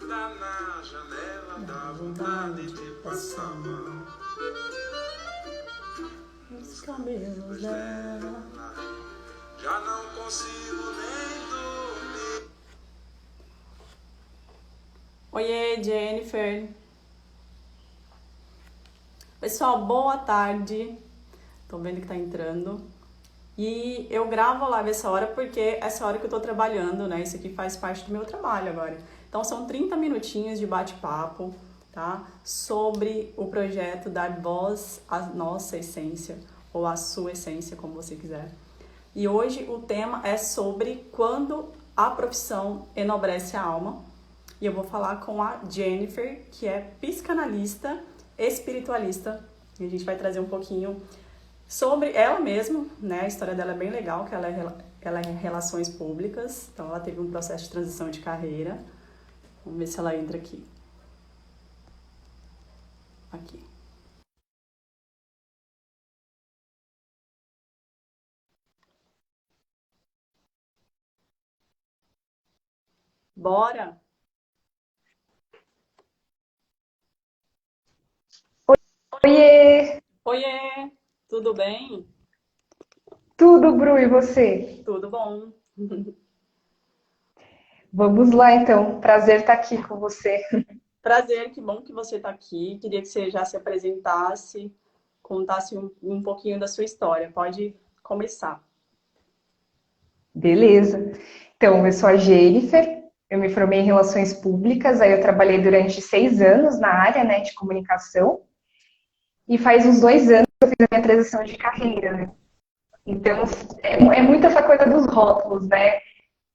Tá na janela, dá vontade de passar a mão Os cabelos dela. já não consigo nem dormir. Oiê, Jennifer. Pessoal, boa tarde. Tô vendo que tá entrando. E eu gravo a live essa hora porque essa hora que eu tô trabalhando, né? Isso aqui faz parte do meu trabalho agora. Então são 30 minutinhos de bate-papo, tá? Sobre o projeto Dar Voz à Nossa Essência, ou à Sua Essência, como você quiser. E hoje o tema é sobre quando a profissão enobrece a alma. E eu vou falar com a Jennifer, que é psicanalista, espiritualista. E a gente vai trazer um pouquinho sobre ela mesma, né? A história dela é bem legal, que ela é em relações públicas. Então ela teve um processo de transição de carreira. Vamos ver se ela entra aqui. Aqui. Bora? Oiê, Oiê! Tudo bem? tudo, Bru, e você? Tudo bom? Vamos lá então, prazer estar aqui com você. Prazer, que bom que você está aqui. Queria que você já se apresentasse, contasse um pouquinho da sua história. Pode começar. Beleza. Então, eu sou a Jennifer, eu me formei em Relações Públicas, aí eu trabalhei durante 6 anos na área, né, de comunicação, e faz uns 2 anos que eu fiz a minha transição de carreira, né? Então, é muito essa coisa dos rótulos, né?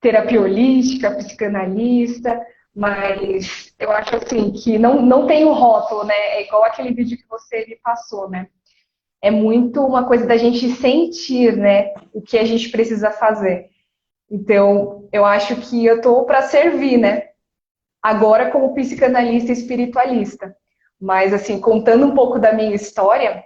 Terapia holística, psicanalista, mas eu acho assim que não tem o rótulo, né? É igual aquele vídeo que você me passou, né? É muito uma coisa da gente sentir, né? O que a gente precisa fazer. Então, eu acho que eu tô para servir, né? Agora como psicanalista e espiritualista. Mas, assim, contando um pouco da minha história,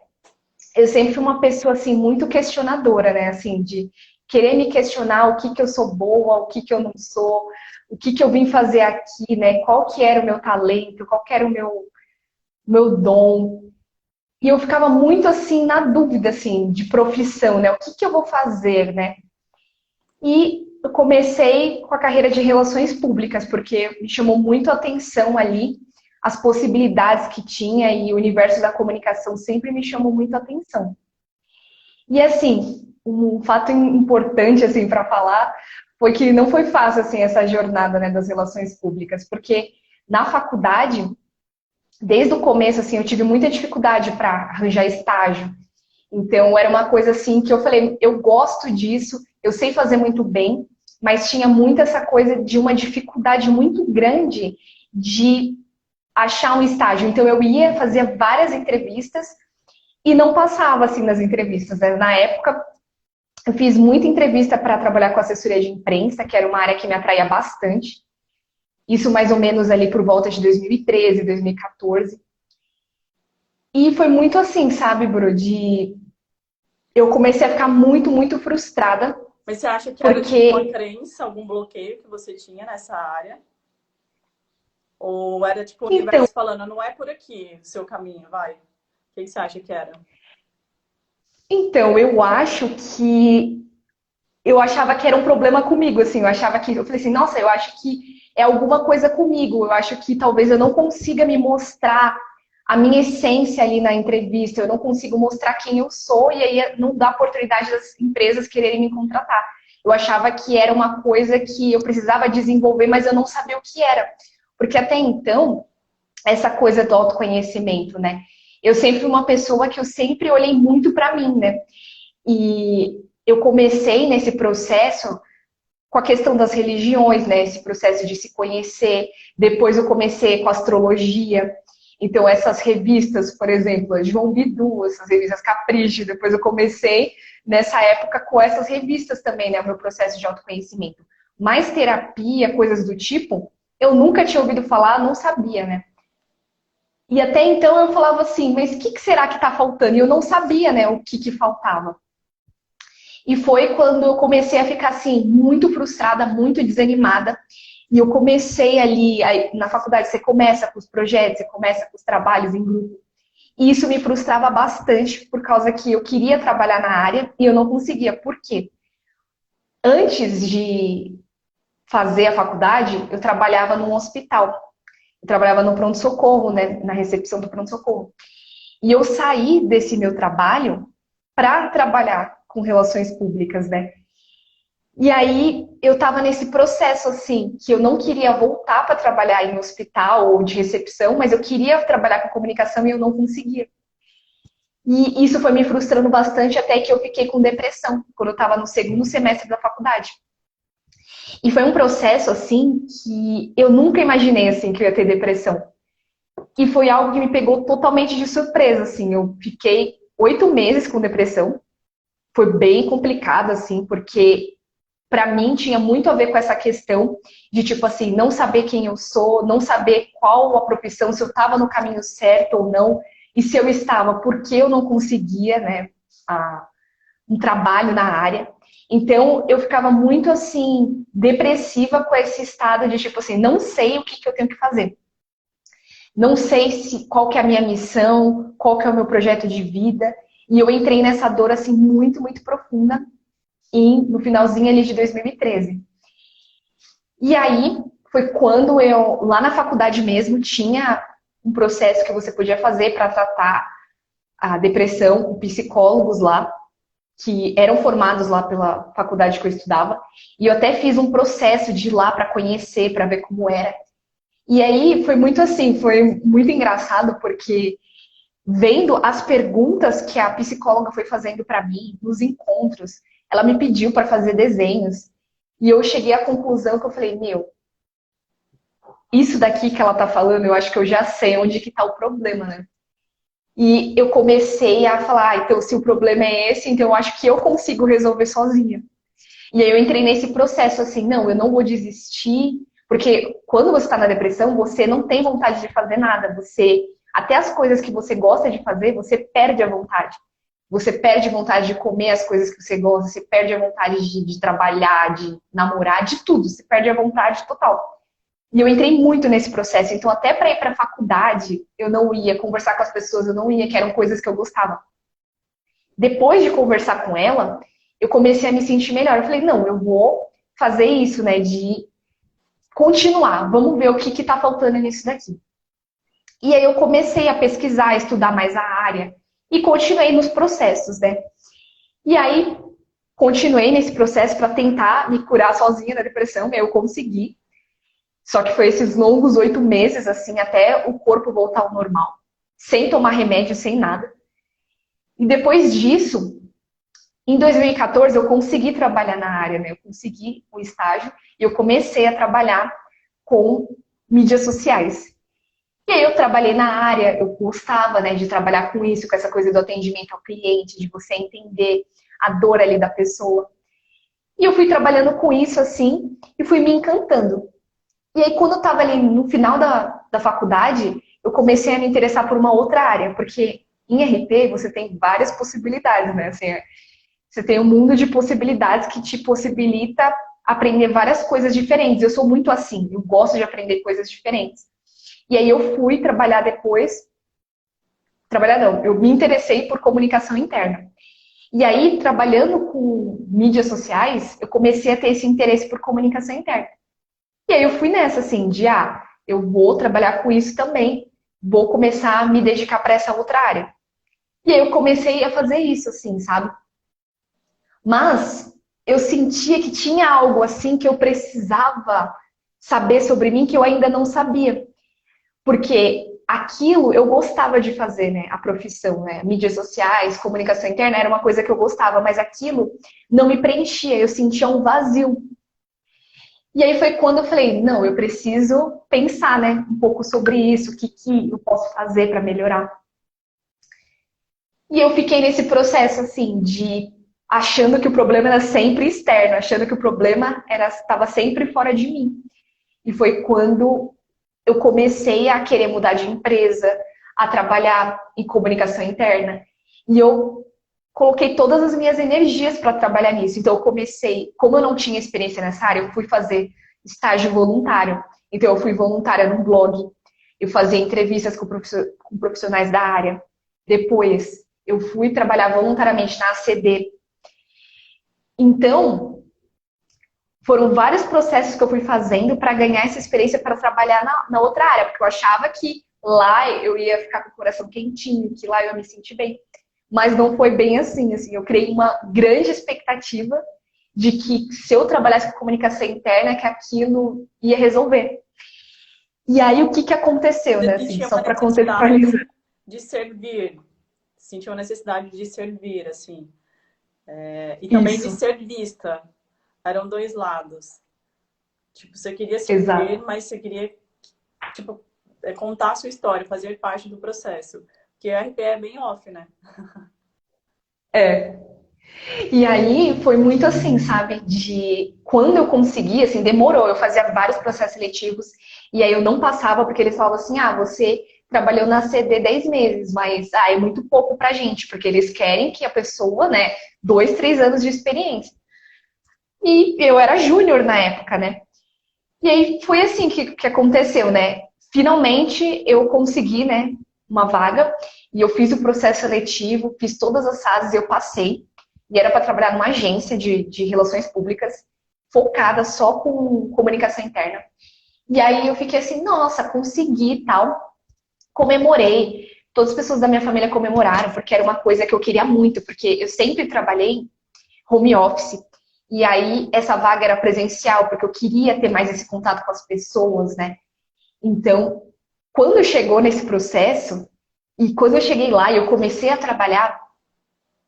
eu sempre fui uma pessoa, assim, muito questionadora, né? Assim, de querer me questionar o que que eu sou boa, o que que eu não sou, o que que eu vim fazer aqui, né? Qual que era o meu talento, qual que era o meu dom. E eu ficava muito, assim, na dúvida, assim, de profissão, né? O que que eu vou fazer, né? E eu comecei com a carreira de relações públicas, porque me chamou muito a atenção ali as possibilidades que tinha e o universo da comunicação sempre me chamou muito a atenção. E assim, um fato importante assim para falar foi que não foi fácil assim essa jornada, né, das relações públicas, porque na faculdade, desde o começo assim, eu tive muita dificuldade para arranjar estágio. Então era uma coisa assim que eu falei, eu gosto disso, eu sei fazer muito bem, mas tinha muito essa coisa de uma dificuldade muito grande de achar um estágio. Então eu ia fazer várias entrevistas e não passava assim nas entrevistas, né? Na época eu fiz muita entrevista para trabalhar com assessoria de imprensa, que era uma área que me atraía bastante. Isso mais ou menos ali por volta de 2013, 2014. E foi muito assim, sabe, Bru, de eu comecei a ficar muito, muito frustrada, Mas você acha que era tipo uma porque, crença, algum bloqueio que você tinha nessa área? Ou era tipo o então, universo falando, não é por aqui o seu caminho, vai? O que você acha que era? eu acho que eu achava que era um problema comigo, assim, eu achava que, eu falei assim, nossa, eu acho que é alguma coisa comigo, eu acho que talvez eu não consiga me mostrar a minha essência ali na entrevista, eu não consigo mostrar quem eu sou e aí não dá oportunidade das empresas quererem me contratar. Eu achava que era uma coisa que eu precisava desenvolver, mas eu não sabia o que era. Porque até então, essa coisa do autoconhecimento, né? Eu sempre fui uma pessoa que eu sempre olhei muito para mim, né? E eu comecei nesse processo com a questão das religiões, né? Esse processo de se conhecer. Depois eu comecei com a astrologia. Então, essas revistas, por exemplo, a João Bidu, essas revistas Capricho. Depois eu comecei nessa época com essas revistas também, né? O meu processo de autoconhecimento. Mais terapia, coisas do tipo, eu nunca tinha ouvido falar, não sabia, né? E até então eu falava assim, mas o que será que está faltando? E eu não sabia, né, o que faltava. E foi quando eu comecei a ficar assim, muito frustrada, muito desanimada. E eu comecei ali, aí, na faculdade você começa com os projetos, você começa com os trabalhos em grupo. E isso me frustrava bastante, por causa que eu queria trabalhar na área e eu não conseguia. Por quê? Antes de fazer a faculdade, eu trabalhava num hospital. Eu trabalhava no pronto-socorro, né, na recepção do pronto-socorro. E eu saí desse meu trabalho para trabalhar com relações públicas, né? E aí eu estava nesse processo assim, que eu não queria voltar para trabalhar em hospital ou de recepção, mas eu queria trabalhar com comunicação e eu não conseguia. E isso foi me frustrando bastante até que eu fiquei com depressão, quando eu estava no segundo semestre da faculdade. E foi um processo assim que eu nunca imaginei assim que eu ia ter depressão. E foi algo que me pegou totalmente de surpresa, assim. Eu fiquei 8 meses com depressão. Foi bem complicado, assim, porque para mim tinha muito a ver com essa questão de, tipo assim, não saber quem eu sou, não saber qual a profissão, se eu estava no caminho certo ou não, e se eu estava, porque eu não conseguia, né, um trabalho na área. Então, eu ficava muito, assim, depressiva com esse estado de, tipo assim, não sei o que eu tenho que fazer. Não sei qual que é a minha missão, qual que é o meu projeto de vida. E eu entrei nessa dor, assim, muito, muito profunda no finalzinho ali de 2013. E aí, foi quando eu, lá na faculdade mesmo, tinha um processo que você podia fazer para tratar a depressão, com psicólogos lá, que eram formados lá pela faculdade que eu estudava. E eu até fiz um processo de ir lá para conhecer, para ver como era. E aí foi muito assim, foi muito engraçado, porque vendo as perguntas que a psicóloga foi fazendo para mim nos encontros, ela me pediu para fazer desenhos. E eu cheguei à conclusão que eu falei, meu, isso daqui que ela tá falando, eu acho que eu já sei onde que tá o problema, né? E eu comecei a falar, então se o problema é esse, então eu acho que eu consigo resolver sozinha. E aí eu entrei nesse processo assim, não, eu não vou desistir, porque quando você está na depressão, você não tem vontade de fazer nada. Você, até as coisas que você gosta de fazer, você perde a vontade. Você perde a vontade de comer as coisas que você gosta, você perde a vontade de trabalhar, de namorar, de tudo. Você perde a vontade total. E eu entrei muito nesse processo. Então, até para ir para a faculdade, eu não ia conversar com as pessoas, eu não ia, que eram coisas que eu gostava. Depois de conversar com ela, eu comecei a me sentir melhor. Eu falei, não, eu vou fazer isso, né, de continuar. Vamos ver o que está faltando nisso daqui. E aí eu comecei a pesquisar, a estudar mais a área e continuei nos processos, né? E aí continuei nesse processo para tentar me curar sozinha da depressão, e aí eu consegui. Só que foi esses longos 8 meses, assim, até o corpo voltar ao normal. Sem tomar remédio, sem nada. E depois disso, em 2014, eu consegui trabalhar na área, né? Eu consegui o estágio e eu comecei a trabalhar com mídias sociais. E aí eu trabalhei na área, eu gostava, né, de trabalhar com isso, com essa coisa do atendimento ao cliente, de você entender a dor ali da pessoa. E eu fui trabalhando com isso, assim, e fui me encantando. E aí, quando eu estava ali no final da faculdade, eu comecei a me interessar por uma outra área, porque em RP você tem várias possibilidades, né? Assim, você tem um mundo de possibilidades que te possibilita aprender várias coisas diferentes. Eu sou muito assim, eu gosto de aprender coisas diferentes. E aí eu fui trabalhar depois. Trabalhar não, eu me interessei por comunicação interna. E aí, trabalhando com mídias sociais, eu comecei a ter esse interesse por comunicação interna. E aí eu fui nessa, assim, de, eu vou trabalhar com isso também, vou começar a me dedicar para essa outra área. E aí eu comecei a fazer isso, assim, sabe? Mas eu sentia que tinha algo, assim, que eu precisava saber sobre mim que eu ainda não sabia. Porque aquilo eu gostava de fazer, né? A profissão, né? Mídias sociais, comunicação interna, era uma coisa que eu gostava, mas aquilo não me preenchia, eu sentia um vazio. E aí foi quando eu falei, não, eu preciso pensar, né, um pouco sobre isso, o que eu posso fazer para melhorar. E eu fiquei nesse processo, assim, de achando que o problema era sempre externo, achando que o problema estava sempre fora de mim. E foi quando eu comecei a querer mudar de empresa, a trabalhar em comunicação interna. E eu coloquei todas as minhas energias para trabalhar nisso. Então eu comecei, como eu não tinha experiência nessa área, eu fui fazer estágio voluntário. Então, eu fui voluntária num blog, eu fazia entrevistas com profissionais da área. Depois, eu fui trabalhar voluntariamente na ACD. Então, foram vários processos que eu fui fazendo para ganhar essa experiência para trabalhar na outra área, porque eu achava que lá eu ia ficar com o coração quentinho, que lá eu ia me sentir bem. Mas não foi bem assim, eu criei uma grande expectativa de que se eu trabalhasse com comunicação interna, que aquilo ia resolver. E aí, o que aconteceu, né? Assim, só para contextualizar. De servir. Sentiu a necessidade de servir, assim. E também de ser vista. Eram dois lados. Tipo, você queria servir, mas você queria, tipo, contar a sua história, fazer parte do processo. Porque o RP é bem off, né? E aí foi muito assim, sabe? De quando eu consegui, assim, demorou. Eu fazia vários processos seletivos e aí eu não passava porque eles falavam assim: ah, você trabalhou na CD 10 meses, mas é muito pouco pra gente, porque eles querem que a pessoa, né, 2, 3 anos de experiência. E eu era júnior na época, né? E aí foi assim que aconteceu, né? Finalmente eu consegui, né, uma vaga e eu fiz o processo seletivo, fiz todas as fases e eu passei. E era para trabalhar numa agência de relações públicas, focada só com comunicação interna. E aí eu fiquei assim, nossa, consegui e tal. Comemorei. Todas as pessoas da minha família comemoraram, porque era uma coisa que eu queria muito, porque eu sempre trabalhei home office. E aí essa vaga era presencial, porque eu queria ter mais esse contato com as pessoas, né? Então, quando chegou nesse processo, e quando eu cheguei lá e eu comecei a trabalhar,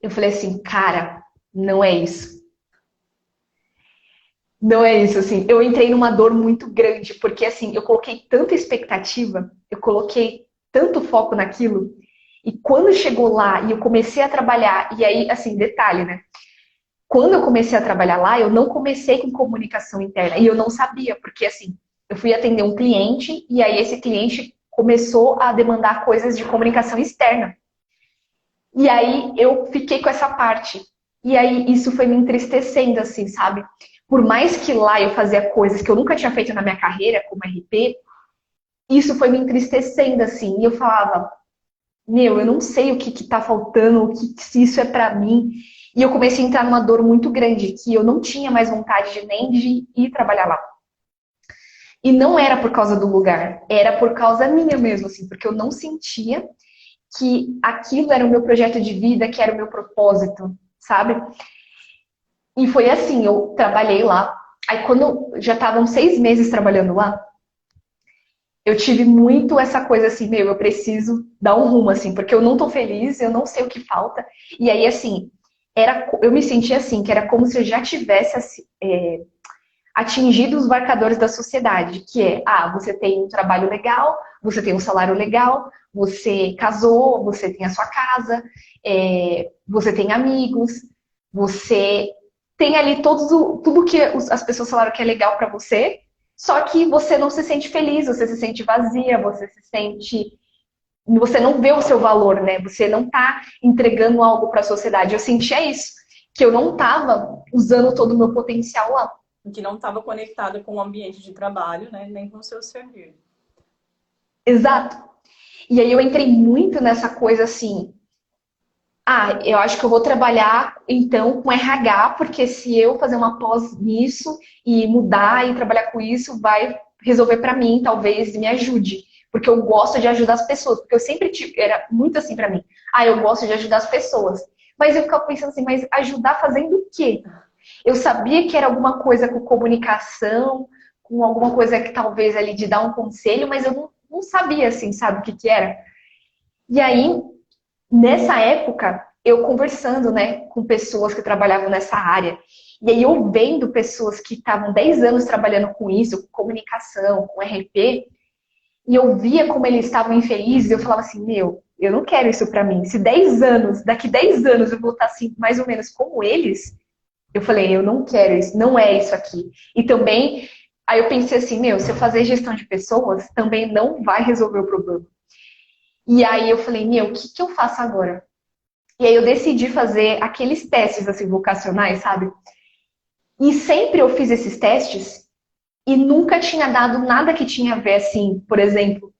eu falei assim, cara, não é isso. Não é isso, assim. Eu entrei numa dor muito grande, porque, assim, eu coloquei tanta expectativa, eu coloquei tanto foco naquilo, e quando chegou lá e eu comecei a trabalhar, e aí, assim, detalhe, né? Quando eu comecei a trabalhar lá, eu não comecei com comunicação interna, e eu não sabia, porque, assim, eu fui atender um cliente, e aí esse cliente começou a demandar coisas de comunicação externa. E aí eu fiquei com essa parte. E aí isso foi me entristecendo, assim, sabe? Por mais que lá eu fazia coisas que eu nunca tinha feito na minha carreira, como RP, isso foi me entristecendo, assim. E eu falava, meu, eu não sei o que tá faltando, se isso é pra mim. E eu comecei a entrar numa dor muito grande, que eu não tinha mais vontade nem de ir trabalhar lá. E não era por causa do lugar, era por causa minha mesmo, assim, porque eu não sentia que aquilo era o meu projeto de vida, que era o meu propósito, sabe? E foi assim, eu trabalhei lá. Aí quando já estavam 6 meses trabalhando lá, eu tive muito essa coisa assim, meu, eu preciso dar um rumo, assim, porque eu não tô feliz, eu não sei o que falta. E aí, assim, eu me sentia assim, que era como se eu já tivesse atingido os marcadores da sociedade, que é, você tem um trabalho legal, você tem um salário legal, você casou, você tem a sua casa, você tem amigos, você tem ali tudo que as pessoas falaram que é legal pra você, só que você não se sente feliz, você se sente vazia, você não vê o seu valor, né? Você não tá entregando algo pra sociedade. Eu sentia isso, que eu não tava usando todo o meu potencial lá. Que não estava conectada com o ambiente de trabalho, né? Nem com o seu servir. Exato. E aí eu entrei muito nessa coisa assim, eu acho que eu vou trabalhar então com RH, porque se eu fazer uma pós nisso e mudar e trabalhar com isso, vai resolver pra mim, talvez me ajude. Porque eu gosto de ajudar as pessoas, porque eu sempre era muito assim pra mim. Eu gosto de ajudar as pessoas. Mas eu ficava pensando assim, mas ajudar fazendo o quê? Eu sabia que era alguma coisa com comunicação, com alguma coisa que talvez ali de dar um conselho, mas eu não sabia, assim, sabe o que era. E aí, nessa época, eu conversando, né, com pessoas que trabalhavam nessa área, e aí eu vendo pessoas que estavam 10 anos trabalhando com isso, com comunicação, com RP, e eu via como eles estavam infelizes, eu falava assim, meu, eu não quero isso pra mim. Se daqui 10 anos eu vou estar assim, mais ou menos como eles, eu falei, eu não quero isso, não é isso aqui. E também, aí eu pensei assim, meu, se eu fazer gestão de pessoas, também não vai resolver o problema. E aí eu falei, meu, o que eu faço agora? E aí eu decidi fazer aqueles testes, assim, vocacionais, sabe? E sempre eu fiz esses testes e nunca tinha dado nada que tinha a ver, assim, por exemplo,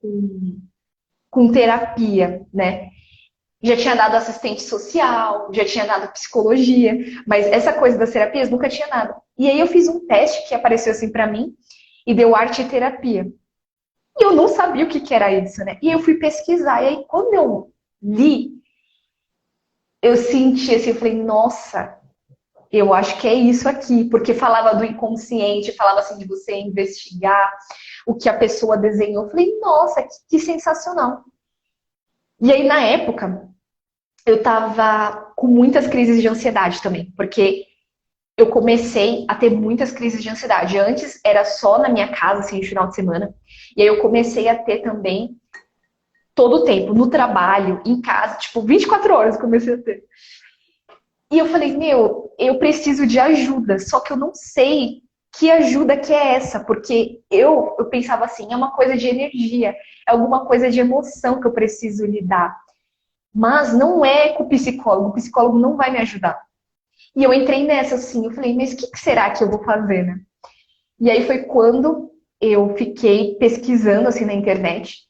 com terapia, né? Já tinha dado assistente social, já tinha dado psicologia, mas essa coisa das terapias nunca tinha nada. E aí eu fiz um teste que apareceu assim pra mim e deu arte e terapia. E eu não sabia o que que era isso, né? E eu fui pesquisar. E aí quando eu li, eu senti assim, eu falei, nossa, eu acho que é isso aqui, porque falava do inconsciente, falava assim de você investigar o que a pessoa desenhou. Eu falei, nossa, que sensacional. E aí na época eu tava com muitas crises de ansiedade também, porque eu comecei a ter muitas crises de ansiedade. Antes era só na minha casa, assim, no final de semana. E aí eu comecei a ter também todo o tempo, no trabalho, em casa, tipo, 24 horas eu comecei a ter. E eu falei, meu, eu preciso de ajuda, só que eu não sei que ajuda que é essa, porque eu pensava assim, é uma coisa de energia, é alguma coisa de emoção que eu preciso lidar. Mas não é com o psicólogo não vai me ajudar. E eu entrei nessa assim, eu falei, mas o que será que eu vou fazer, né? E aí foi quando eu fiquei pesquisando assim na internet.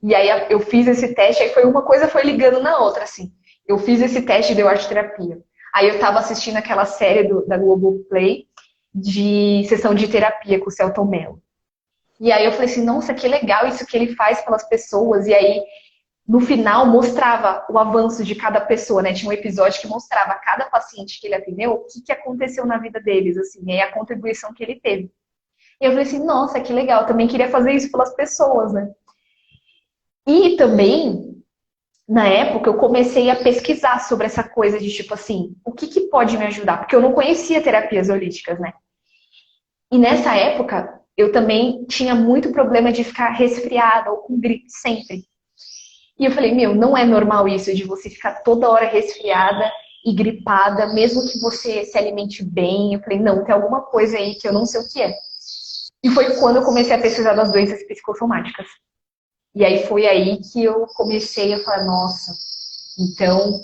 E aí eu fiz esse teste, aí foi uma coisa foi ligando na outra, assim. Eu fiz esse teste e deu arte terapia. Aí eu tava assistindo aquela série da Globoplay de sessão de terapia com o Celton Mello. E aí eu falei assim, nossa, que legal isso que ele faz pelas pessoas. E aí no final mostrava o avanço de cada pessoa, né? Tinha um episódio que mostrava a cada paciente que ele atendeu o que aconteceu na vida deles, assim, e a contribuição que ele teve. E eu falei assim, nossa, que legal, eu também queria fazer isso pelas pessoas, né? E também, na época, eu comecei a pesquisar sobre essa coisa de tipo assim, o que pode me ajudar? Porque eu não conhecia terapias holísticas, né? E nessa época, eu também tinha muito problema de ficar resfriada ou com gripe sempre. E eu falei, meu, não é normal isso de você ficar toda hora resfriada e gripada, mesmo que você se alimente bem. Eu falei, não, tem alguma coisa aí que eu não sei o que é. E foi quando eu comecei a pesquisar das doenças psicossomáticas. E aí foi aí que eu comecei a falar, nossa, então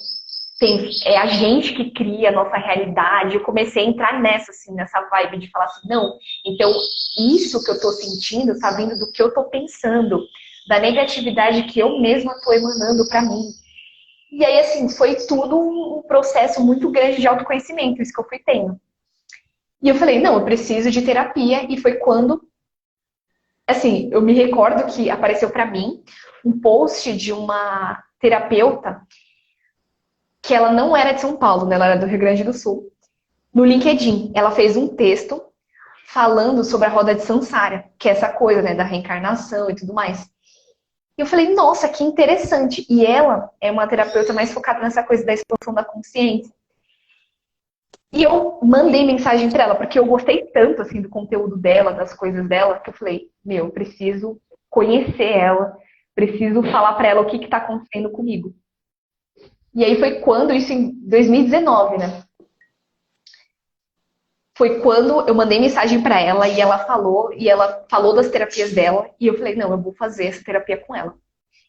é a gente que cria a nossa realidade. Eu comecei a entrar nessa, assim, nessa vibe de falar assim, não, então isso que eu tô sentindo tá vindo do que eu tô pensando, da negatividade que eu mesma tô emanando pra mim. E aí, assim, foi tudo um processo muito grande de autoconhecimento, isso que eu fui tendo. E eu falei, não, eu preciso de terapia, e foi quando, assim, eu me recordo que apareceu pra mim um post de uma terapeuta que ela não era de São Paulo, né? Ela era do Rio Grande do Sul. No LinkedIn, ela fez um texto falando sobre a roda de Sansara, que é essa coisa, né, da reencarnação e tudo mais. E eu falei, nossa, que interessante. E ela é uma terapeuta mais focada nessa coisa da expansão da consciência. E eu mandei mensagem para ela, porque eu gostei tanto, assim, do conteúdo dela, das coisas dela, que eu falei, meu, preciso conhecer ela, preciso falar para ela o que está acontecendo comigo. E aí foi quando, isso em 2019, né? Foi quando eu mandei mensagem para ela e ela falou das terapias dela, e eu falei, não, eu vou fazer essa terapia com ela.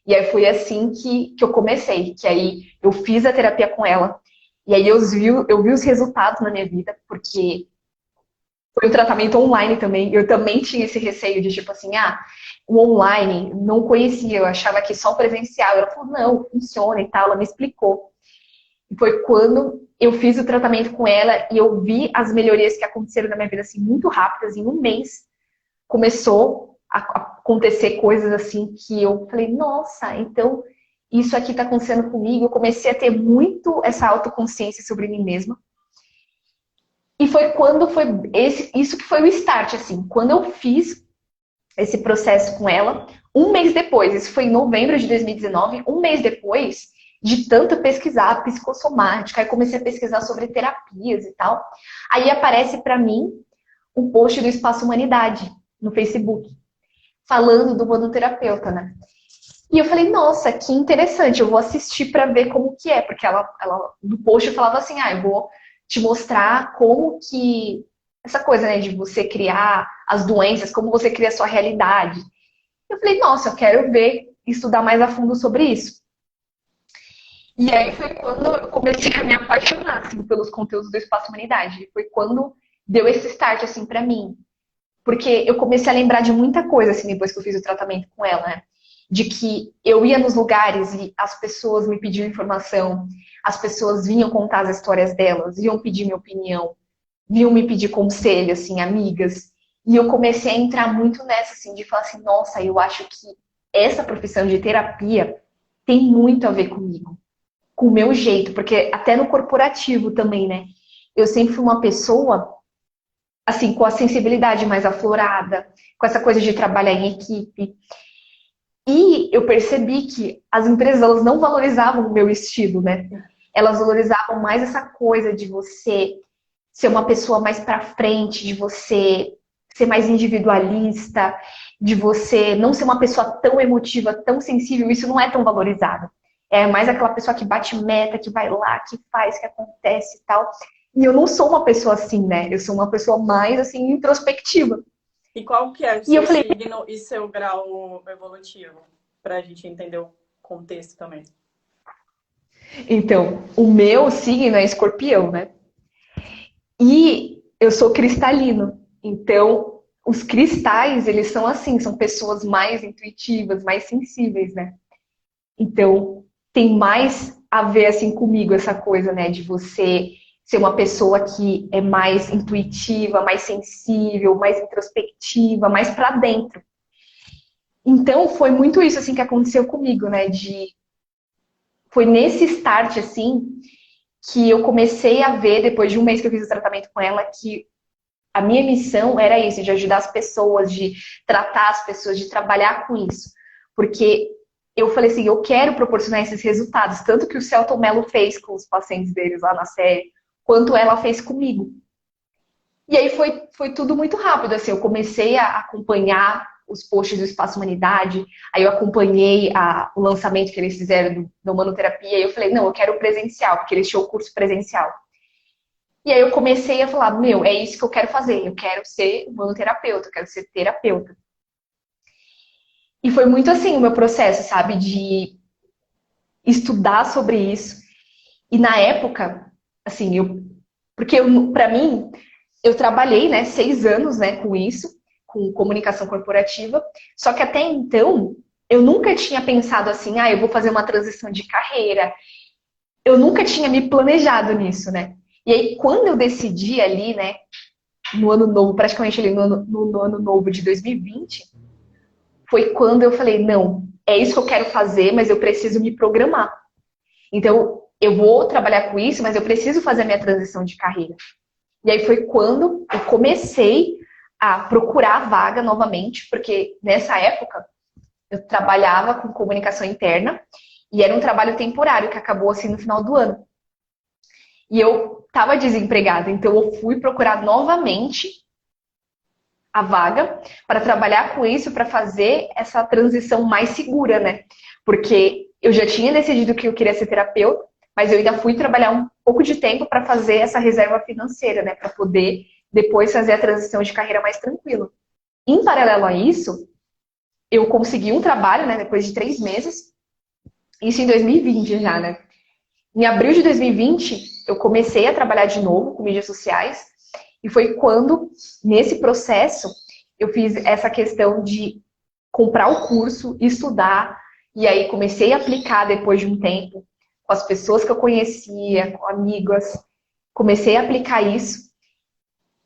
E aí foi assim que eu comecei, que aí eu fiz a terapia com ela, e aí eu vi os resultados na minha vida, porque foi um tratamento online também, eu também tinha esse receio de tipo assim, o online, não conhecia, eu achava que só presencial. Ela falou, não, funciona e tal, ela me explicou. E foi quando eu fiz o tratamento com ela e eu vi as melhorias que aconteceram na minha vida, assim, muito rápidas. Em um mês, começou a acontecer coisas assim que eu falei, nossa, então isso aqui tá acontecendo comigo. Eu comecei a ter muito essa autoconsciência sobre mim mesma. E foi quando foi isso que foi o start, assim. Quando eu fiz esse processo com ela, um mês depois, isso foi em novembro de 2019, um mês depois de tanto pesquisar psicossomática, aí comecei a pesquisar sobre terapias e tal. Aí aparece para mim um post do Espaço Humanidade no Facebook, falando do monoterapeuta, né? E eu falei, nossa, que interessante, eu vou assistir para ver como que é, porque ela no post falava assim, eu vou te mostrar como que essa coisa, né, de você criar as doenças, como você cria a sua realidade. Eu falei, nossa, eu quero ver, estudar mais a fundo sobre isso. E aí foi quando eu comecei a me apaixonar, assim, pelos conteúdos do Espaço Humanidade. Foi quando deu esse start, assim, pra mim. Porque eu comecei a lembrar de muita coisa, assim, depois que eu fiz o tratamento com ela, né? De que eu ia nos lugares e as pessoas me pediam informação, as pessoas vinham contar as histórias delas, vinham pedir minha opinião, vinham me pedir conselho, assim, amigas. E eu comecei a entrar muito nessa, assim, de falar assim, nossa, eu acho que essa profissão de terapia tem muito a ver comigo, com o meu jeito, porque até no corporativo também, né? Eu sempre fui uma pessoa, assim, com a sensibilidade mais aflorada, com essa coisa de trabalhar em equipe. E eu percebi que as empresas, elas não valorizavam o meu estilo, né? Elas valorizavam mais essa coisa de você ser uma pessoa mais pra frente, de você ser mais individualista, de você não ser uma pessoa tão emotiva, tão sensível. Isso não é tão valorizado. É mais aquela pessoa que bate meta, que vai lá, que faz, que acontece e tal. E eu não sou uma pessoa assim, né? Eu sou uma pessoa mais, assim, introspectiva. E qual que é o E eu seu falei, signo e seu grau evolutivo? Para a gente entender o contexto também. então, o meu signo é escorpião, né? E eu sou cristalino. Então, os cristais, eles são assim, são pessoas mais intuitivas, mais sensíveis, né? Então, tem mais a ver assim comigo essa coisa, né, de você ser uma pessoa que é mais intuitiva, mais sensível, mais introspectiva, mais para dentro. Então, foi muito isso assim que aconteceu comigo, né, de foi nesse start assim que eu comecei a ver depois de um mês que eu fiz o tratamento com ela que a minha missão era isso, de ajudar as pessoas, de tratar as pessoas, de trabalhar com isso. Porque eu falei assim, eu quero proporcionar esses resultados, tanto que o Celton Mello fez com os pacientes deles lá na série, quanto ela fez comigo. E aí foi tudo muito rápido, assim, eu comecei a acompanhar os posts do Espaço Humanidade, aí eu acompanhei o lançamento que eles fizeram da humanoterapia, e eu falei, não, eu quero presencial, porque eles tinham o curso presencial. E aí eu comecei a falar, meu, é isso que eu quero fazer, eu quero ser humanoterapeuta, eu quero ser terapeuta. E foi muito assim o meu processo, sabe, de estudar sobre isso. E na época, assim, porque para mim, eu trabalhei, né, 6 anos, né, com isso, com comunicação corporativa. Só que até então, eu nunca tinha pensado assim, eu vou fazer uma transição de carreira. Eu nunca tinha me planejado nisso, né? E aí, quando eu decidi ali, né, no ano novo, praticamente ali no ano novo de 2020, foi quando eu falei, não, é isso que eu quero fazer, mas eu preciso me programar. Então, eu vou trabalhar com isso, mas eu preciso fazer a minha transição de carreira. E aí foi quando eu comecei a procurar vaga novamente, porque nessa época eu trabalhava com comunicação interna e era um trabalho temporário que acabou assim no final do ano. E eu estava desempregada, então eu fui procurar novamente a vaga para trabalhar com isso, para fazer essa transição mais segura, né? Porque eu já tinha decidido que eu queria ser terapeuta, mas eu ainda fui trabalhar um pouco de tempo para fazer essa reserva financeira, né? Para poder depois fazer a transição de carreira mais tranquila. Em paralelo a isso, eu consegui um trabalho, né? Depois de 3 meses, isso em 2020 já, né? Em abril de 2020, eu comecei a trabalhar de novo com mídias sociais. E foi quando, nesse processo, eu fiz essa questão de comprar o curso, estudar, e aí comecei a aplicar depois de um tempo, com as pessoas que eu conhecia, com amigas, comecei a aplicar isso.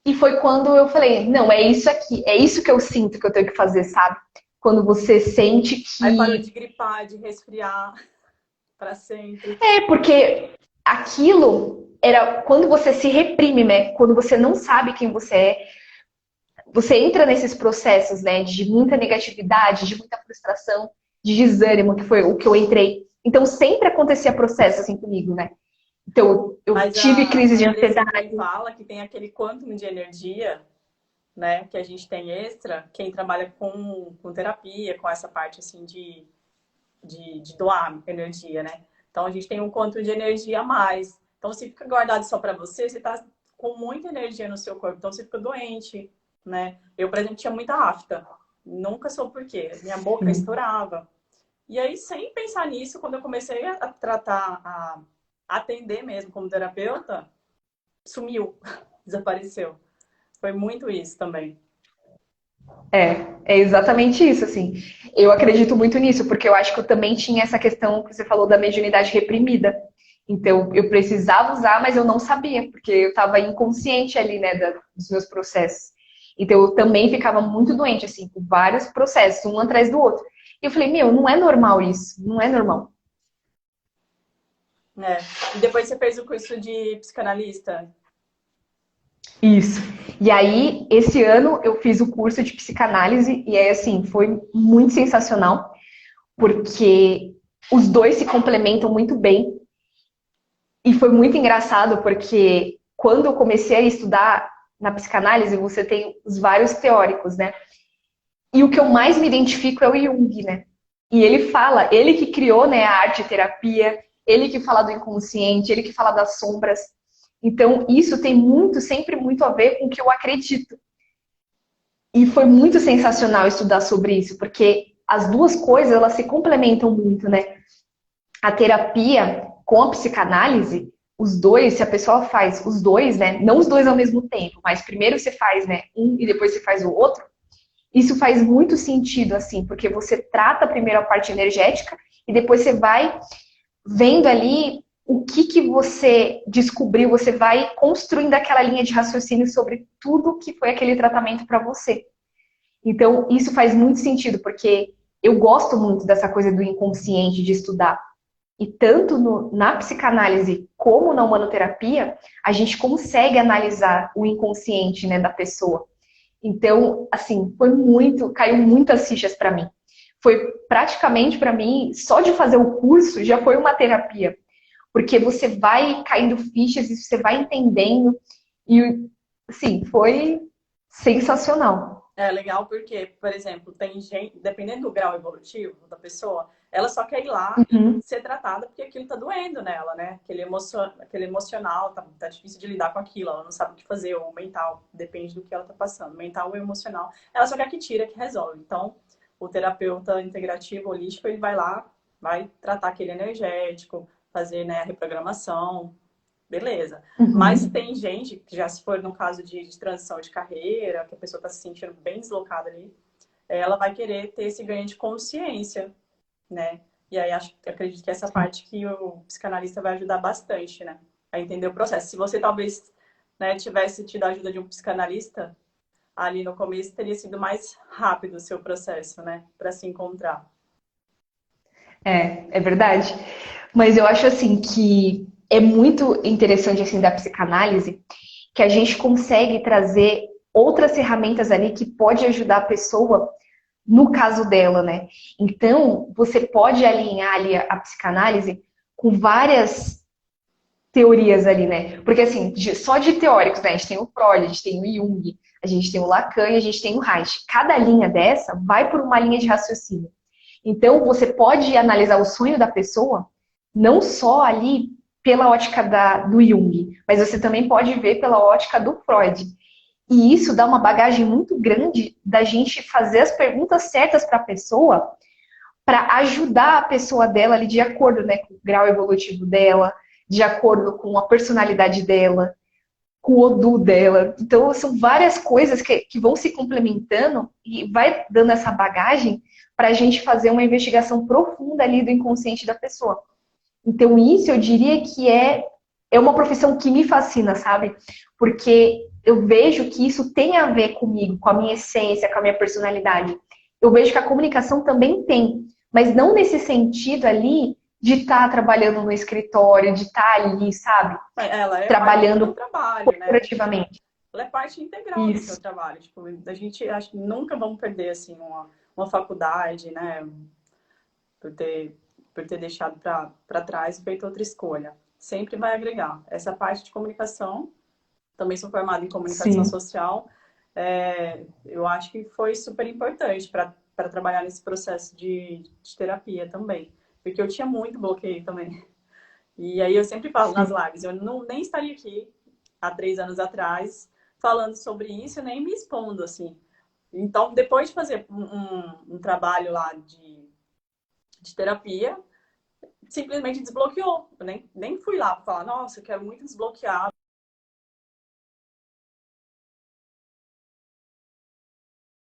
E foi quando eu falei, não, é isso aqui, é isso que eu sinto que eu tenho que fazer, sabe? Quando você sente que... Aí parou de gripar, de resfriar para sempre. Porque aquilo era quando você se reprime, né? Quando você não sabe quem você é, você entra nesses processos, né, de muita negatividade, de muita frustração, de desânimo, que foi o que eu entrei. Então, sempre acontecia processo assim comigo, né? Então, eu Mas tive crise a de Maria ansiedade. sempre fala que tem aquele quantum de energia, né, que a gente tem extra, quem trabalha com terapia, com essa parte assim de doar energia, né? Então a gente tem um quantum de energia a mais. Então se fica guardado só para você, você tá com muita energia no seu corpo, então você fica doente, né? Eu, por exemplo, tinha muita afta. Nunca soube por quê. Minha boca estourava. E aí, sem pensar nisso, quando eu comecei a tratar, a atender mesmo como terapeuta, sumiu, desapareceu. Foi muito isso também. É exatamente isso, assim. Eu acredito muito nisso, porque eu acho que eu também tinha essa questão que você falou da mediunidade reprimida. Então, eu precisava usar, mas eu não sabia, porque eu estava inconsciente ali, né, dos meus processos. Então, eu também ficava muito doente, assim, com vários processos, um atrás do outro. E eu falei, meu, não é normal isso, não é normal. É. E depois você fez o curso de psicanalista? Isso. E aí, esse ano, eu fiz o curso de psicanálise, e aí, assim, foi muito sensacional, porque os dois se complementam muito bem. E foi muito engraçado porque quando eu comecei a estudar na psicanálise, você tem os vários teóricos, né? E o que eu mais me identifico é o Jung, né? E ele fala, ele que criou, né, a arte terapia, ele que fala do inconsciente, ele que fala das sombras. Então, isso tem muito, sempre muito a ver com o que eu acredito. E foi muito sensacional estudar sobre isso, porque as duas coisas, elas se complementam muito, né? A terapia com a psicanálise, os dois, se a pessoa faz os dois, né? Não os dois ao mesmo tempo, mas primeiro você faz, né, um e depois você faz o outro. Isso faz muito sentido, assim, porque você trata primeiro a parte energética e depois você vai vendo ali o que você descobriu, você vai construindo aquela linha de raciocínio sobre tudo que foi aquele tratamento para você. Então, isso faz muito sentido, porque eu gosto muito dessa coisa do inconsciente, de estudar. E tanto na psicanálise como na humanoterapia, a gente consegue analisar o inconsciente, né, da pessoa. Então, assim, caiu muitas fichas para mim. Foi praticamente para mim, só de fazer o curso já foi uma terapia, porque você vai caindo fichas e você vai entendendo e assim, foi sensacional. É legal porque, por exemplo, tem gente, dependendo do grau evolutivo da pessoa, ela só quer ir lá e Uhum. ser tratada porque aquilo tá doendo nela, né? Aquele emocional, tá difícil de lidar com aquilo, ela não sabe o que fazer, ou mental, depende do que ela tá passando, mental ou emocional. Ela só quer que tira, que resolve. Então, o terapeuta integrativo, holístico, ele vai lá, vai tratar aquele energético, fazer, né, a reprogramação, beleza. Mas Uhum. tem gente, que já se for no caso de transição de carreira, que a pessoa está se sentindo bem deslocada ali, ela vai querer ter esse ganho de consciência, né? E aí acredito que essa parte que o psicanalista vai ajudar bastante, né? A entender o processo. Se você talvez, né, tivesse tido a ajuda de um psicanalista, ali no começo teria sido mais rápido o seu processo, né? Para se encontrar. É verdade. Mas eu acho assim que é muito interessante assim da psicanálise que a gente consegue trazer outras ferramentas ali que pode ajudar a pessoa no caso dela, né? Então, você pode alinhar ali a psicanálise com várias teorias ali, né? Porque assim, só de teóricos, né? A gente tem o Freud, a gente tem o Jung, a gente tem o Lacan e a gente tem o Reich. Cada linha dessa vai por uma linha de raciocínio. Então, você pode analisar o sonho da pessoa não só ali pela ótica do Jung, mas você também pode ver pela ótica do Freud. E isso dá uma bagagem muito grande da gente fazer as perguntas certas para a pessoa, para ajudar a pessoa dela ali de acordo, né, com o grau evolutivo dela, de acordo com a personalidade dela, com o Odu dela. Então, são várias coisas que vão se complementando e vai dando essa bagagem para a gente fazer uma investigação profunda ali do inconsciente da pessoa. Então, isso eu diria que é uma profissão que me fascina, sabe? Porque eu vejo que isso tem a ver comigo, com a minha essência, com a minha personalidade. Eu vejo que a comunicação também tem, mas não nesse sentido ali de estar trabalhando no escritório, de estar ali, sabe? Ela é parte do teu Trabalhando trabalho, né? corporativamente. Ela é parte integral do teu Isso. trabalho. Tipo, a gente acho que nunca vamos perder assim uma faculdade, né? Por ter, por ter deixado para trás e feito outra escolha. Sempre vai agregar. Essa parte de comunicação, também sou formada em comunicação Sim. social, eu acho que foi super importante para trabalhar nesse processo de terapia também. Porque eu tinha muito bloqueio também. E aí eu sempre falo nas Sim. lives, eu não, nem estaria aqui há 3 anos atrás falando sobre isso, nem me expondo, assim. Então, depois de fazer um trabalho lá de terapia, simplesmente desbloqueou. Eu nem fui lá para falar, nossa, eu quero muito desbloquear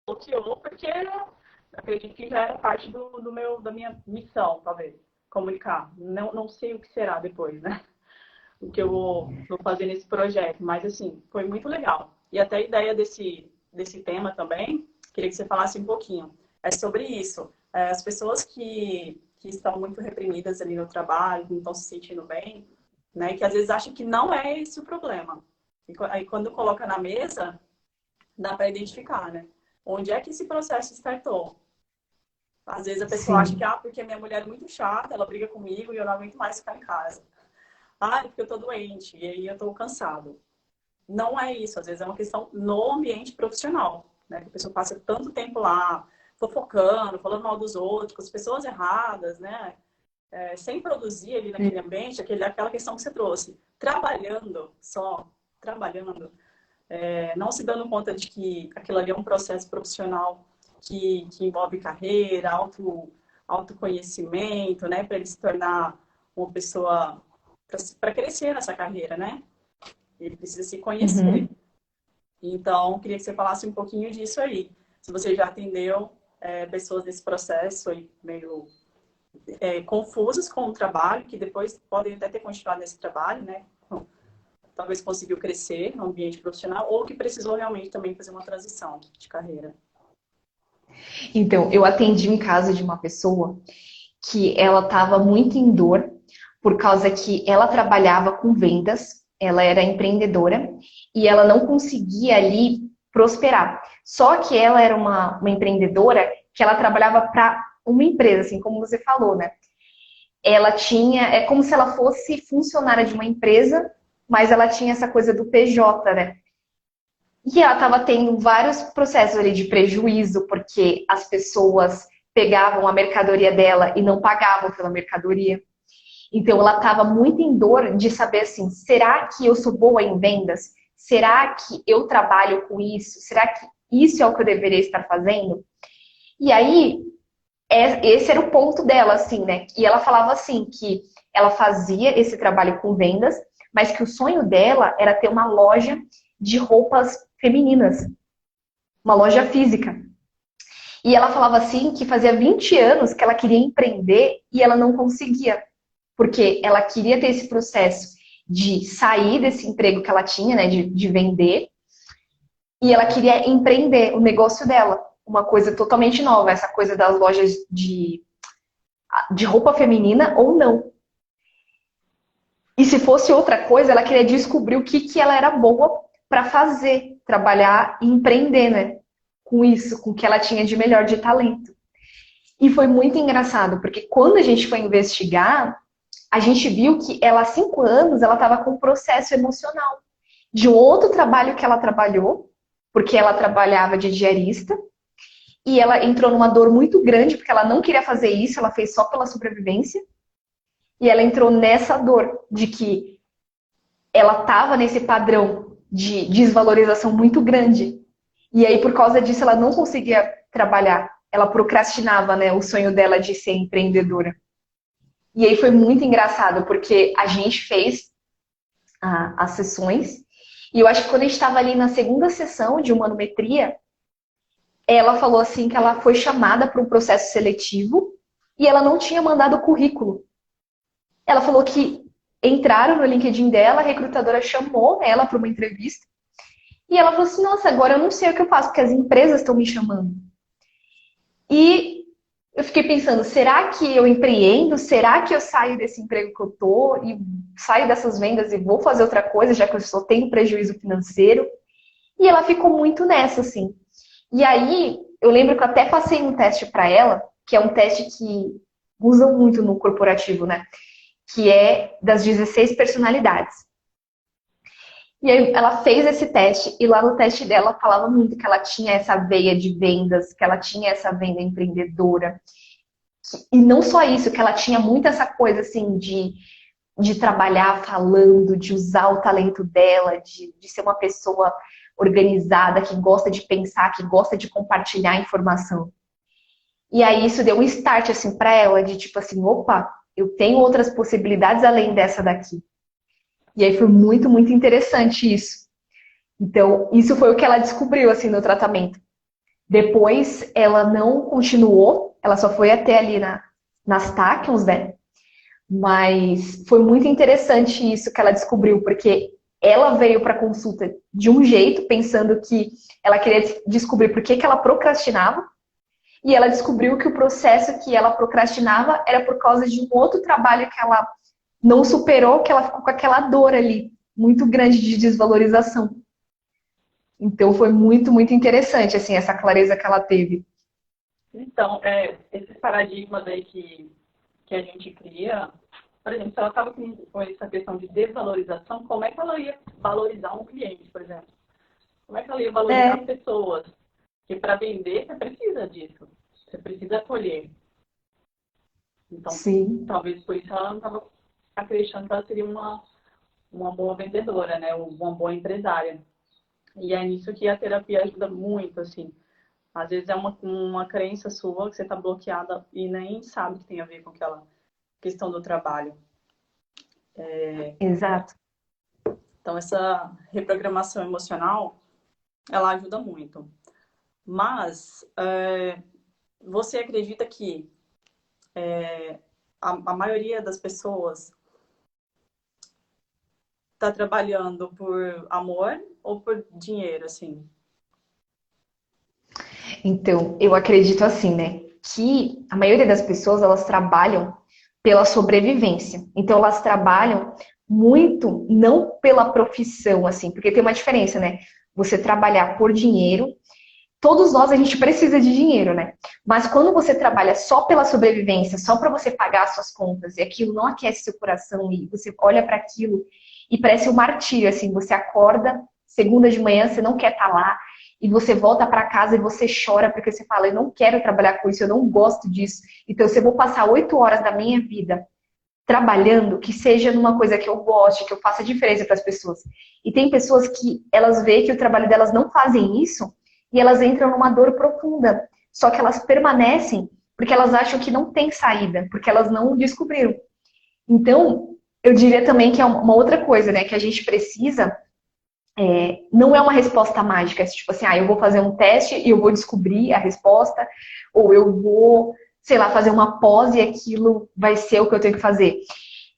bloqueou porque acredito que já era parte da minha missão, talvez, comunicar. Não sei o que será depois, né? O que eu vou fazer nesse projeto, mas assim, foi muito legal. E até a ideia desse tema também, queria que você falasse um pouquinho, é sobre isso. As pessoas que estão muito reprimidas ali no trabalho, que não estão se sentindo bem, né, que às vezes acham que não é esse o problema. E aí quando coloca na mesa, dá para identificar, né? Onde é que esse processo startou? Às vezes a pessoa acha Sim. que, porque minha mulher é muito chata, ela briga comigo e eu não aguento mais ficar em casa. Porque eu tô doente e aí eu tô cansado. Não é isso, às vezes é uma questão no ambiente profissional, né? Que a pessoa passa tanto tempo lá, fofocando, falando mal dos outros, com as pessoas erradas, né? Sem produzir ali naquele ambiente, aquela questão que você trouxe. Trabalhando, não se dando conta de que aquilo ali é um processo profissional que envolve carreira, autoconhecimento, né? Para ele se tornar uma pessoa, para crescer nessa carreira, né? Ele precisa se conhecer. Uhum. Então, queria que você falasse um pouquinho disso aí. Se você já atendeu pessoas nesse processo aí, meio confusas com o trabalho, que depois podem até ter continuado nesse trabalho, né? Talvez conseguiu crescer no ambiente profissional, ou que precisou realmente também fazer uma transição de carreira. Então, eu atendi um caso de uma pessoa que ela estava muito em dor por causa que ela trabalhava com vendas, ela era empreendedora e ela não conseguia ali prosperar. Só que ela era uma empreendedora que ela trabalhava para uma empresa, assim como você falou, né? Ela tinha, é como se ela fosse funcionária de uma empresa, mas ela tinha essa coisa do PJ, né? E ela estava tendo vários processos ali de prejuízo, porque as pessoas pegavam a mercadoria dela e não pagavam pela mercadoria. Então ela estava muito em dor de saber assim, será que eu sou boa em vendas? Será que eu trabalho com isso? Será que isso é o que eu deveria estar fazendo? E aí, esse era o ponto dela, assim, né? E ela falava assim, que ela fazia esse trabalho com vendas, mas que o sonho dela era ter uma loja de roupas femininas, uma loja física. E ela falava assim que fazia 20 anos que ela queria empreender e ela não conseguia, porque ela queria ter esse processo de sair desse emprego que ela tinha, né, de vender, e ela queria empreender o negócio dela, uma coisa totalmente nova, essa coisa das lojas de roupa feminina ou não. E se fosse outra coisa, ela queria descobrir o que ela era boa para fazer, trabalhar e empreender, né? Com isso, com o que ela tinha de melhor de talento. E foi muito engraçado, porque quando a gente foi investigar, a gente viu que ela, há 5 anos, ela estava com um processo emocional de um outro trabalho que ela trabalhou, porque ela trabalhava de diarista, e ela entrou numa dor muito grande, porque ela não queria fazer isso, ela fez só pela sobrevivência, e ela entrou nessa dor de que ela estava nesse padrão de desvalorização muito grande. E aí, por causa disso, ela não conseguia trabalhar. Ela procrastinava, né, o sonho dela de ser empreendedora. E aí foi muito engraçado, porque a gente fez as sessões, e eu acho que quando a gente estava ali na segunda sessão de humanometria, ela falou assim que ela foi chamada para um processo seletivo e ela não tinha mandado o currículo. Ela falou que entraram no LinkedIn dela, a recrutadora chamou ela para uma entrevista, e ela falou assim, nossa, agora eu não sei o que eu faço, porque as empresas estão me chamando. E eu fiquei pensando, será que eu empreendo? Será que eu saio desse emprego que eu tô e saio dessas vendas e vou fazer outra coisa, já que eu só tenho prejuízo financeiro? E ela ficou muito nessa, assim. E aí, eu lembro que eu até passei um teste para ela, que é um teste que usam muito no corporativo, né? Que é das 16 personalidades. E aí ela fez esse teste, e lá no teste dela falava muito que ela tinha essa veia de vendas, que ela tinha essa venda empreendedora. E não só isso, que ela tinha muito essa coisa assim de trabalhar falando, de usar o talento dela, de ser uma pessoa organizada, que gosta de pensar, que gosta de compartilhar informação. E aí isso deu um start assim para ela, de tipo assim, opa, eu tenho outras possibilidades além dessa daqui. E aí foi muito, muito interessante isso. Então, isso foi o que ela descobriu assim no tratamento. Depois ela não continuou, ela só foi até ali nas Tachyons, né? Mas foi muito interessante isso que ela descobriu, porque ela veio para a consulta de um jeito, pensando que ela queria descobrir por que ela procrastinava, e ela descobriu que o processo que ela procrastinava era por causa de um outro trabalho que ela não superou, que ela ficou com aquela dor ali, muito grande de desvalorização. Então foi muito, muito interessante, assim, essa clareza que ela teve. Então, esses paradigmas aí que a gente cria, por exemplo, se ela estava com essa questão de desvalorização, como é que ela ia valorizar um cliente, por exemplo? Como é que ela ia valorizar pessoas? Porque para vender, você precisa disso. Você precisa acolher. Então, Sim. talvez por isso ela não estava acreditando que ela seria uma boa vendedora, né? Uma boa empresária. E é nisso que a terapia ajuda muito, assim. Às vezes é uma crença sua que você está bloqueada e nem sabe que tem a ver com aquela questão do trabalho. Exato. Então, essa reprogramação emocional, ela ajuda muito. Mas, você acredita que a maioria das pessoas está trabalhando por amor ou por dinheiro, assim? Então, eu acredito assim, né? Que a maioria das pessoas, elas trabalham pela sobrevivência. Então, elas trabalham muito, não pela profissão, assim, porque tem uma diferença, né? Você trabalhar por dinheiro, todos nós, a gente precisa de dinheiro, né? Mas quando você trabalha só pela sobrevivência, só para você pagar as suas contas, e aquilo não aquece seu coração, e você olha para aquilo e parece um martírio, assim, você acorda, segunda de manhã, você não quer estar lá, e você volta para casa e você chora porque você fala, eu não quero trabalhar com isso, eu não gosto disso. Então, se eu vou passar 8 horas da minha vida trabalhando, que seja numa coisa que eu goste, que eu faça diferença para as pessoas. E tem pessoas que elas veem que o trabalho delas não fazem isso e elas entram numa dor profunda. Só que elas permanecem porque elas acham que não tem saída, porque elas não descobriram. Então, eu diria também que é uma outra coisa, né, que a gente precisa. Não é uma resposta mágica, tipo assim, eu vou fazer um teste e eu vou descobrir a resposta, ou eu vou, sei lá, fazer uma pós e aquilo vai ser o que eu tenho que fazer.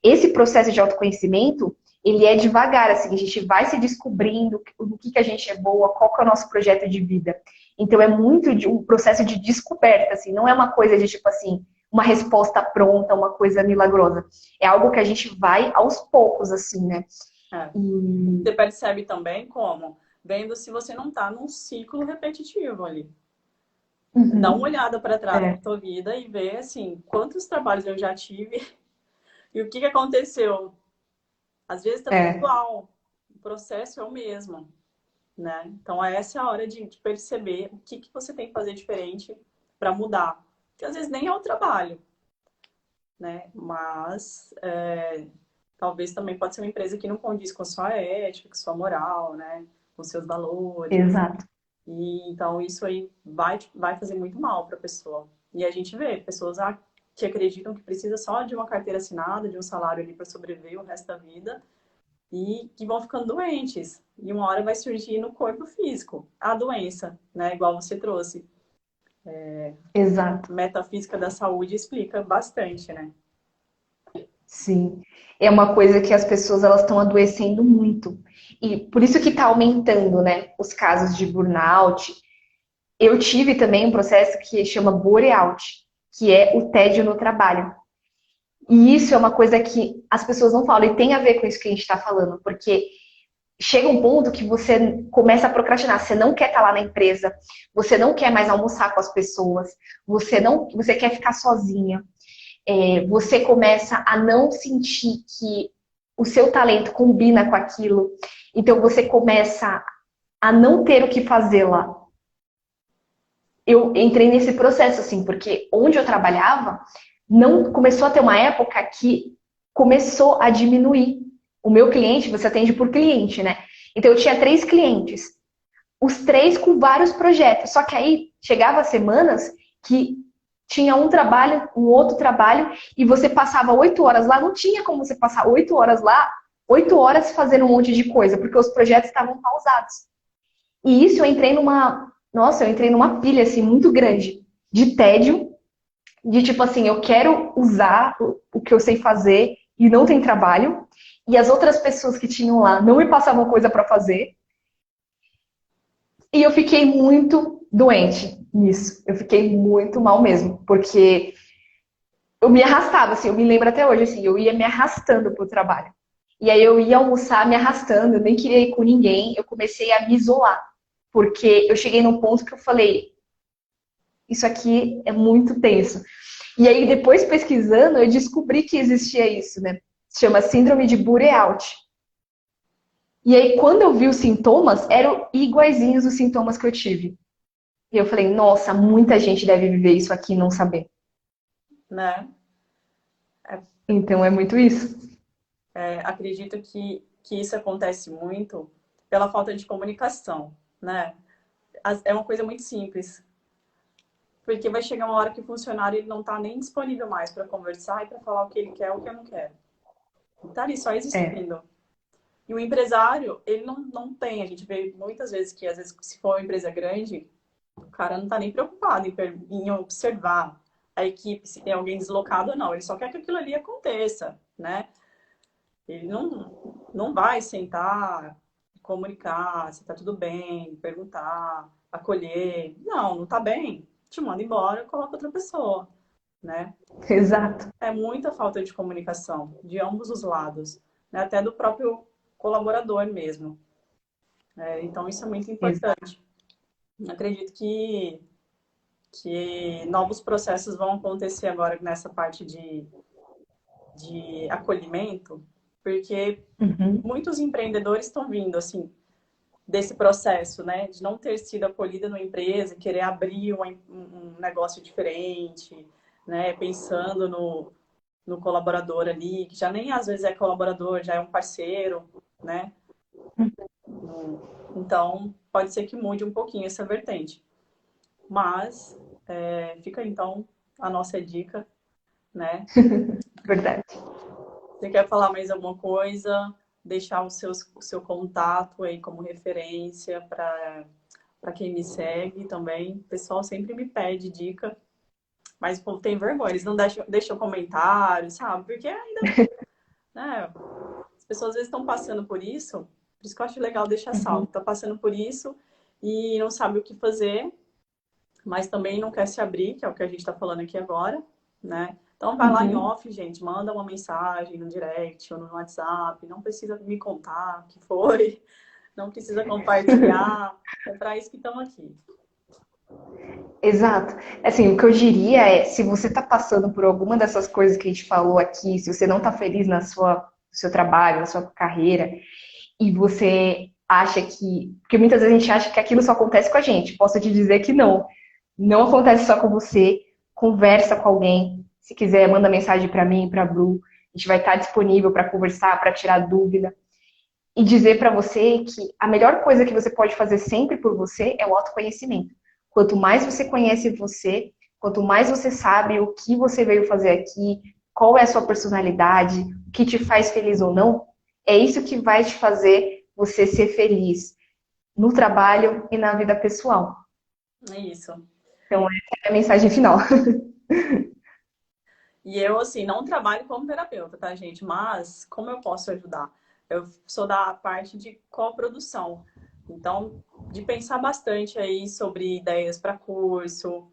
Esse processo de autoconhecimento, ele é devagar, assim, a gente vai se descobrindo no que a gente é boa, qual que é o nosso projeto de vida. Então é muito um processo de descoberta, assim, não é uma coisa de tipo assim, uma resposta pronta, uma coisa milagrosa. É algo que a gente vai aos poucos, assim, né? Você percebe também como? Vendo se você não está num ciclo repetitivo ali. Uhum. Dá uma olhada para trás da tua vida e vê, assim, quantos trabalhos eu já tive e o que aconteceu. Às vezes tá tudo igual. O processo é o mesmo, né? Então, essa é a hora de perceber o que você tem que fazer diferente para mudar. Que às vezes nem é o trabalho, né? Mas... talvez também pode ser uma empresa que não condiz com a sua ética, com a sua moral, né? Com seus valores. Exato. E então isso aí vai fazer muito mal para a pessoa. E a gente vê pessoas que acreditam que precisa só de uma carteira assinada, de um salário ali para sobreviver o resto da vida e que vão ficando doentes. E uma hora vai surgir no corpo físico a doença, né? Igual você trouxe. Exato. Metafísica da saúde explica bastante, né? Sim, é uma coisa que as pessoas elas estão adoecendo muito. E por isso que está aumentando, né, os casos de burnout. Eu tive também um processo que chama burnout, que é o tédio no trabalho. E isso é uma coisa que as pessoas não falam, e tem a ver com isso que a gente está falando, porque chega um ponto que você começa a procrastinar, você não quer estar lá na empresa, você não quer mais almoçar com as pessoas, você quer ficar sozinha. Você começa a não sentir que o seu talento combina com aquilo. Então você começa a não ter o que fazer lá. Eu entrei nesse processo, assim, porque onde eu trabalhava, não começou a ter uma época que começou a diminuir. O meu cliente, você atende por cliente, né? Então eu tinha 3 clientes. Os 3 com vários projetos. Só que aí chegava semanas que tinha um trabalho, um outro trabalho, e você passava 8 horas lá, não tinha como você passar 8 horas lá, 8 horas fazendo um monte de coisa, porque os projetos estavam pausados. E isso eu entrei nossa, eu entrei numa pilha, assim, muito grande, de tédio, de tipo assim, eu quero usar o que eu sei fazer e não tem trabalho, e as outras pessoas que tinham lá não me passavam coisa para fazer, e eu fiquei muito doente nisso. Eu fiquei muito mal mesmo, porque eu me arrastava, assim, eu me lembro até hoje, assim, eu ia me arrastando pro trabalho. E aí eu ia almoçar me arrastando, eu nem queria ir com ninguém, eu comecei a me isolar, porque eu cheguei num ponto que eu falei, isso aqui é muito tenso. E aí depois pesquisando, eu descobri que existia isso, né? Se chama síndrome de burnout. E aí quando eu vi os sintomas, eram iguaizinhos os sintomas que eu tive. E eu falei, nossa, muita gente deve viver isso aqui e não saber. né? É, Então é muito isso. acredito que isso acontece muito pela falta de comunicação, né? É uma coisa muito simples, porque vai chegar uma hora que o funcionário ele não está nem disponível mais para conversar e para falar o que ele quer ou o que eu não quero. Está ali só É, existindo. E o empresário, ele não tem. A gente vê muitas vezes que, às vezes, se for uma empresa grande, o cara não está nem preocupado em observar a equipe, se tem alguém deslocado ou não. Ele só quer que aquilo ali aconteça, né? Ele não vai sentar, comunicar se está tudo bem, perguntar, acolher. Não está bem. Te manda embora, coloca outra pessoa, né? exato. É muita falta de comunicação de ambos os lados, né? Até do próprio colaborador mesmo. Então, isso é muito Exato. importante. Acredito que novos processos vão acontecer agora nessa parte de acolhimento, porque Uhum. muitos empreendedores estão vindo, assim, desse processo, né, de não ter sido acolhida numa empresa, querer abrir um negócio diferente, né, pensando no colaborador ali, que já nem às vezes é colaborador, já é um parceiro, né? Então, pode ser que mude um pouquinho essa vertente. Mas, fica então a nossa dica, né? Verdade. Você quer falar mais alguma coisa? Deixar o seu contato aí como referência para quem me segue também. O pessoal sempre me pede dica, mas o povo tem vergonha, eles não deixam comentário, sabe? Porque ainda, né? As pessoas às vezes estão passando por isso que eu acho legal deixar salvo. Uhum. Está passando por isso e não sabe o que fazer, mas também não quer se abrir, que é o que a gente está falando aqui agora, né? Então vai lá em Uhum. off, gente, manda uma mensagem no direct ou no WhatsApp, não precisa me contar o que foi, não precisa compartilhar, é para isso que estamos aqui. Exato. Assim, o que eu diria é, se você está passando por alguma dessas coisas que a gente falou aqui, se você não está feliz na sua, no seu trabalho, na sua carreira, e você acha que. Porque muitas vezes a gente acha que aquilo só acontece com a gente. Posso te dizer que não. Não acontece só com você. Conversa com alguém. Se quiser, manda mensagem para mim, para a Bru. A gente vai estar disponível para conversar, para tirar dúvida. E dizer para você que a melhor coisa que você pode fazer sempre por você é o autoconhecimento. Quanto mais você conhece você, quanto mais você sabe o que você veio fazer aqui, qual é a sua personalidade, o que te faz feliz ou não, é isso que vai te fazer você ser feliz no trabalho e na vida pessoal. É isso. Então, essa é a mensagem final. E eu, assim, não trabalho como terapeuta, tá, gente? Mas como eu posso ajudar? Eu sou da parte de coprodução. Então, de pensar bastante aí sobre ideias para curso.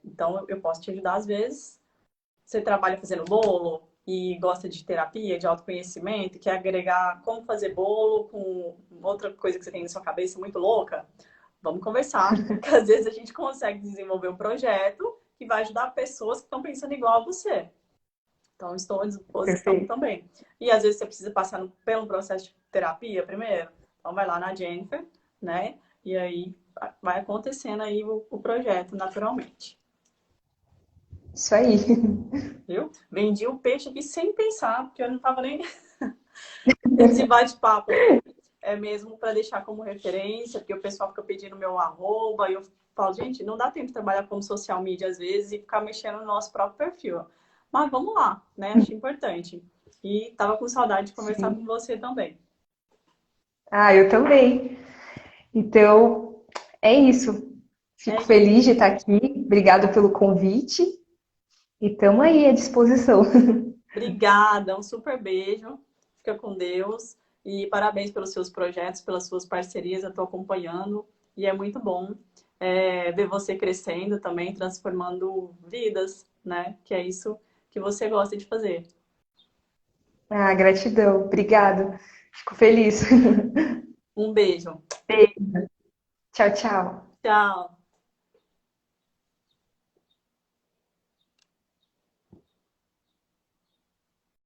Então, eu posso te ajudar às vezes. Você trabalha fazendo bolo e gosta de terapia, de autoconhecimento, quer agregar como fazer bolo com outra coisa que você tem na sua cabeça muito louca? Vamos conversar, que às vezes a gente consegue desenvolver um projeto que vai ajudar pessoas que estão pensando igual a você. Então, estou à disposição Perfeito. também. E às vezes você precisa passar pelo processo de terapia primeiro. Então, vai lá na Jennifer, né? E aí vai acontecendo aí o projeto naturalmente. Isso aí. Viu? Vendi o peixe aqui sem pensar, porque eu não estava nem. Esse bate-papo aqui é mesmo para deixar como referência, porque o pessoal fica pedindo meu arroba, e eu falo, gente, não dá tempo de trabalhar como social media às vezes e ficar mexendo no nosso próprio perfil. Mas vamos lá, né? Acho importante. E tava com saudade de conversar com Sim. você também. Ah, eu também. Então, é isso. É Fico feliz de estar aqui. Obrigado pelo convite. E estamos aí à disposição. Obrigada, um super beijo. Fica com Deus. E parabéns pelos seus projetos, pelas suas parcerias. Eu estou acompanhando e é muito bom ver você crescendo também, transformando vidas, né? Que é isso que você gosta de fazer. Ah, gratidão. Obrigado. Fico feliz. Um beijo. Tchau, tchau. Tchau.